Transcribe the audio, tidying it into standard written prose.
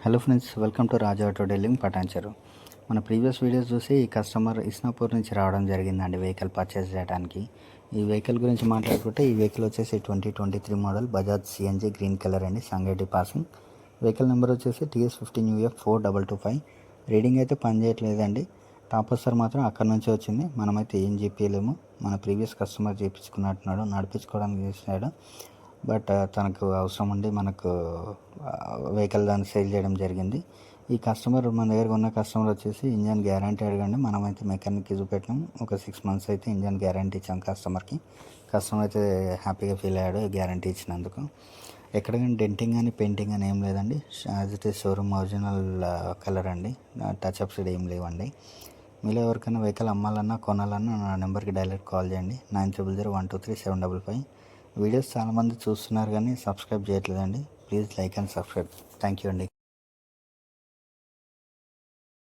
Hello friends, welcome to Raja auto dealing Patancheru. మన previous videos చూసి ఈ కస్టమర్ ఇస్నాపూర్ నుంచి రావడం జరిగిందండి వెహికల్ పర్చేస్ చేయడానికి. ఈ వెహికల్ గురించి మాట్లాడుకుంటే ఈ వెహికల్ వచ్చేసి 2023 model Bajaj CNG green colour అండి, సంగటి పాసింగ్. వెహికల్ నెంబర్ వచ్చేసి TS15UF 4225. రీడింగ్ అయితే పని చేయట్లేదండి. టాప్ వస్తారు మాత్రం అక్కడ నుంచే వచ్చింది. మనమైతే ఏం చెప్పలేము. మన ప్రీవియస్ కస్టమర్ చేయించుకున్నట్టున్నాడు, నడిపించుకోవడానికి చేసినాడు. బట్ తనకు అవసరం ఉండి మనకు వెహికల్ దాన్ని సేల్ చేయడం జరిగింది. ఈ కస్టమర్ మన దగ్గర ఉన్న కస్టమర్ వచ్చేసి ఇంజన్ గ్యారంటీ అడగండి. మనమైతే మెకానిక్కి చూపెట్టాం. ఒక 6 months అయితే ఇంజన్ గ్యారంటీ ఇచ్చాం కస్టమర్కి. కస్టమర్ అయితే హ్యాపీగా ఫీల్ అయ్యాడు గ్యారంటీ ఇచ్చినందుకు. ఎక్కడ కానీ డెంటింగ్ కానీ పెయింటింగ్ కానీ ఏం లేదండి. As it is showroom original colour అండి. టచ్అప్స్ ఏం లేవండి. మీలో ఎవరికైనా వెహికల్ అమ్మాలన్నా కొనాలన్నా నా నెంబర్కి డైరెక్ట్ కాల్ చేయండి. 900123 755. వీడియోస్ చాలామంది చూస్తున్నారు కానీ సబ్స్క్రైబ్ చేయట్లేదండి. Please like and subscribe. Thank you అండి.